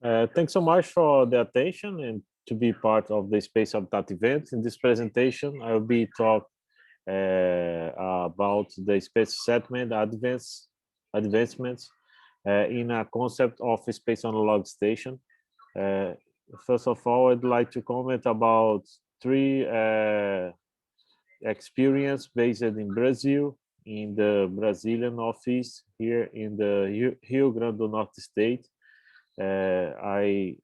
Thanks so much for the attention and to be part of the Space Habitat event. In this presentation, I will be talk about the space settlement advancements in a concept of a space analog station. Uh, First of all, I'd like to comment about three experience based in Brazil, in the Brazilian office here in the Rio Grande do Norte state. I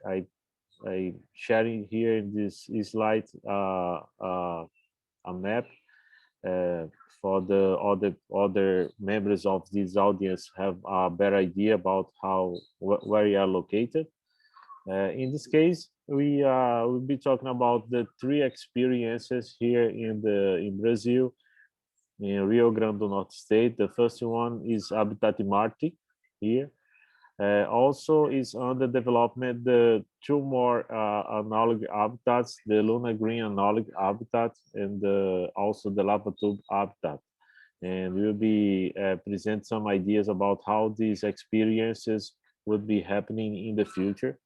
sharing here in this slide a map uh, for the other members of this audience have a better idea about how where you are located. In this case, we will be talking about the three experiences here in Brazil, in Rio Grande do Norte state. The first one is Habitat Marte here. Also is under development the two more analog habitats, the Luna Green analog habitat and also the lava tube habitat. And we'll be present some ideas about how these experiences would be happening in the future.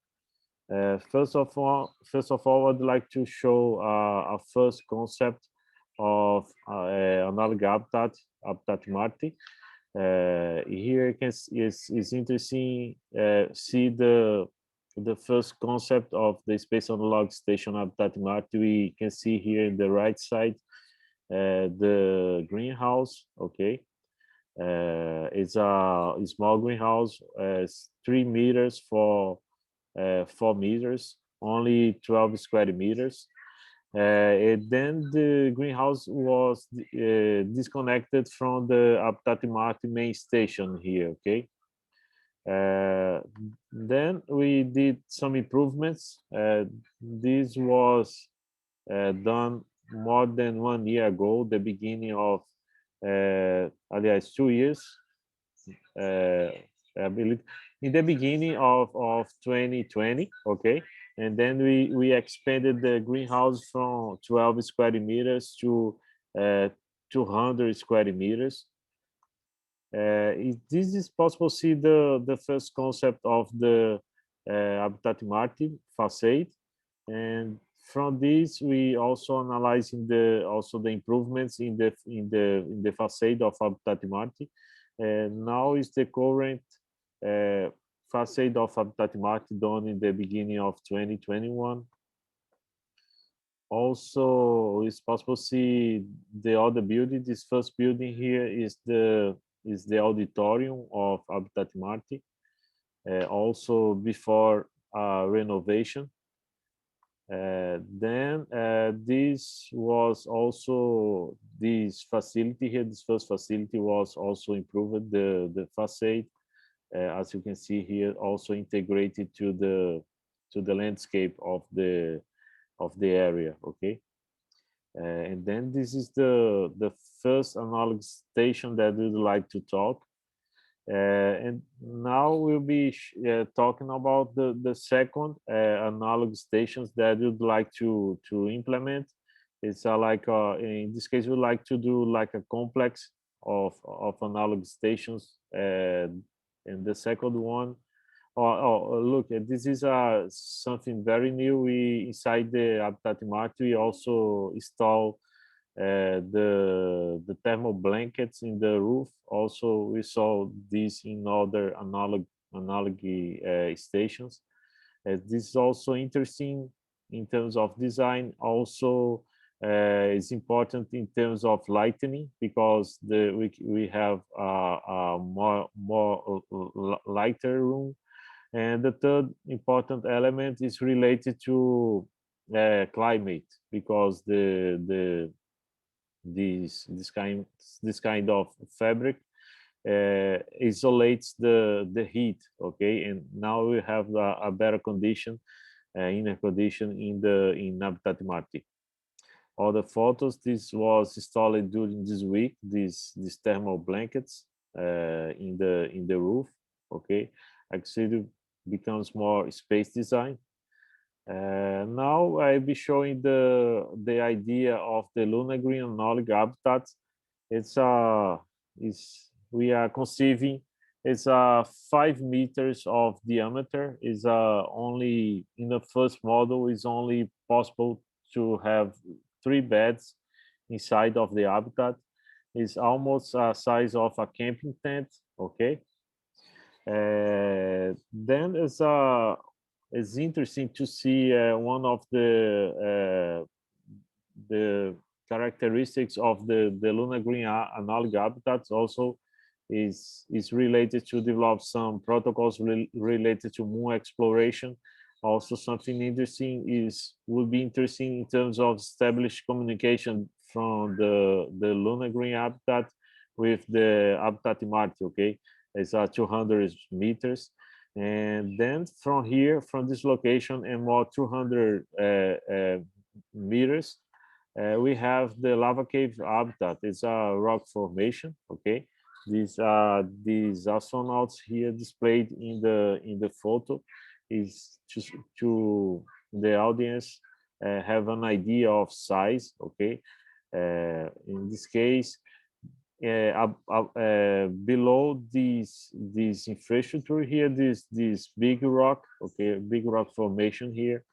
First of all, I'd like to show a first concept of analog habitat Marte. Here you can is interesting see the first concept of the space analog station habitat Marte. We can see here in the right side the greenhouse. Okay, it's a small greenhouse, 3 meters for 4 meters, only 12 square meters. And then the greenhouse was disconnected from the Habitat Marte main station here. Okay. Uh, then we did some improvements. This was done more than 1 year ago, the beginning of, aliás, 2 years. I believe in the beginning of 2020. Okay, and then we expanded the greenhouse from 12 square meters to 200 square meters. This is possible to see the first concept of the Habitat Marte facade, and from this we also analyzing the improvements in the facade of Habitat Marte. And now is the current uh, facade of Habitat Marte done in the beginning of 2021. Also, it's possible to see the other building. This first building here is the auditorium of Habitat Marte. Also before renovation. Then this was also this facility here. This first facility was also improved. The facade, as you can see here, also integrated to the landscape of the area. Okay, and then this is the first analog station that we'd like to talk. And now we'll be talking about the second analog stations that we'd like to implement. It's in this case we'd like to do like a complex of analog stations. And the second one, look, this is something very new. We inside the Habitat Marte we also install the thermal blankets in the roof. Also, we saw this in other analog stations. This is also interesting in terms of design. Also, it's important in terms of lighting because we have a more lighter room. And the third important element is related to climate because this kind of fabric isolates the heat. Okay, and now we have a better condition, inner condition in Habitat Marte. All the photos, this was installed during this week. These thermal blankets in the roof. Okay, actually it becomes more space design. Now I'll be showing the idea of the Luna Green analog habitat. It's we are conceiving It's 5 meters of diameter. Is only in the first model is only possible to have 3 beds inside of the habitat. Is almost a size of a camping tent. Okay. Then it's interesting to see one of the characteristics of the Luna Green analog habitats also is related to develop some protocols related to moon exploration. Also, something interesting would be interesting in terms of established communication from the Luna Green habitat with the habitat Marte. Okay, it's 200 meters, and then from here, from this location, and more 200 meters, we have the lava cave habitat. It's a rock formation. Okay, these astronauts here displayed in the photo is to the audience have an idea of size. Okay, in this case, below this infrastructure here, this big rock. Okay, big rock formation here,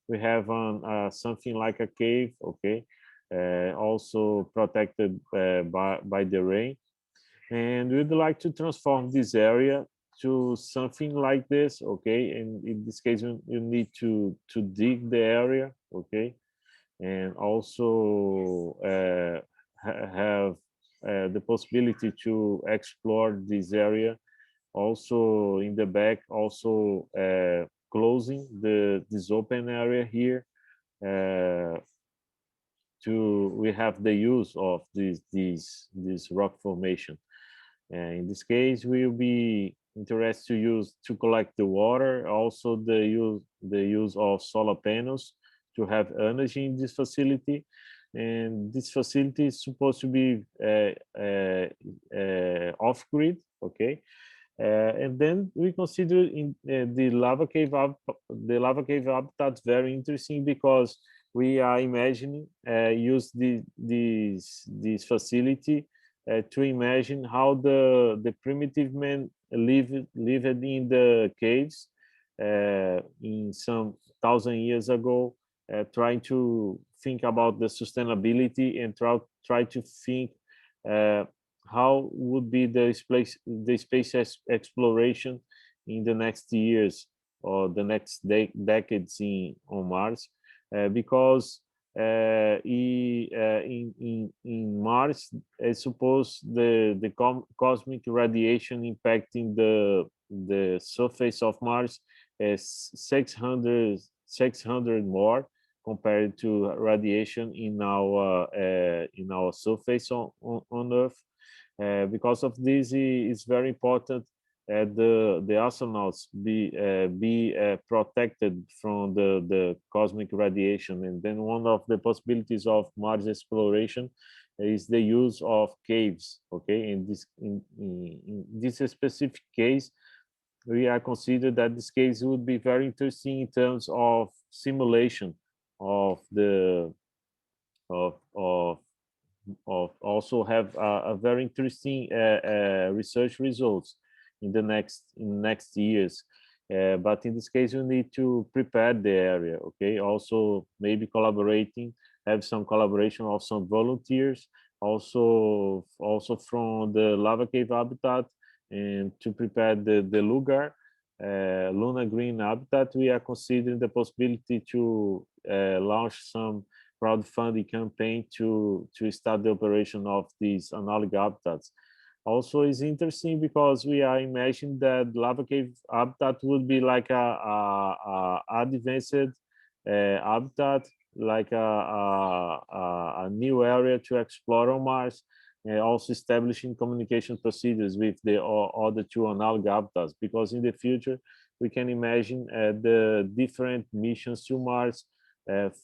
we have something like a cave. Okay, also protected by the rain, and we'd like to transform this area to something like this. Okay, and in this case you need to dig the area. Okay, and also have the possibility to explore this area. Also in the back, also closing this open area here, uh, to we have the use of this rock formation. In this case, we'll be interested to collect the water, also the use of solar panels to have energy in this facility. And this facility is supposed to be off grid. Okay, and then we consider in the lava cave habitat very interesting because we are imagining use this facility to imagine how the primitive men lived in the caves in some thousand years ago, trying to think about the sustainability and try to think uh, how would be the space exploration in the next years or the next decades on Mars, because in Mars, I suppose the cosmic radiation impacting the surface of Mars is 600 more compared to radiation in our surface on Earth. Because of this, it's very important the astronauts be protected from the cosmic radiation. And then one of the possibilities of Mars exploration is the use of caves. Okay, in this specific case, we are considered that this case would be very interesting in terms of simulation of the of also have a very interesting research results in next years. But in this case, you need to prepare the area. Okay, also maybe collaborating, have some collaboration of some volunteers, also from the lava cave habitat, and to prepare the Lugar Luna Green habitat. We are considering the possibility to launch some crowdfunding campaign to start the operation of these analog habitats. Also, is interesting because we are imagining that lava cave habitat would be like a advanced habitat, like a new area to explore on Mars, and also establishing communication procedures with the other two analog habitats. Because in the future, we can imagine the different missions to Mars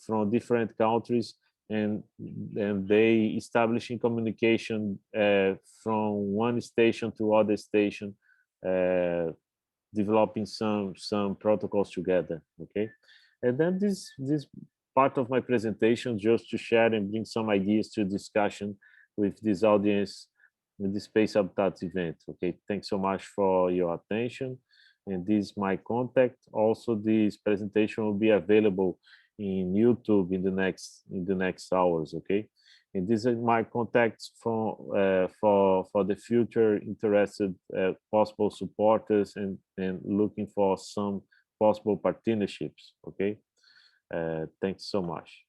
from different countries, and they establishing communication from one station to other station, uh, developing some protocols together. Okay, and then this part of my presentation just to share and bring some ideas to discussion with this audience in the Space Habitats event. Okay, thanks so much for your attention. And this is my contact. Also, this presentation will be available in YouTube in the next hours. Okay, and these are my contacts for the future interested possible supporters and looking for some possible partnerships. Okay, thanks so much.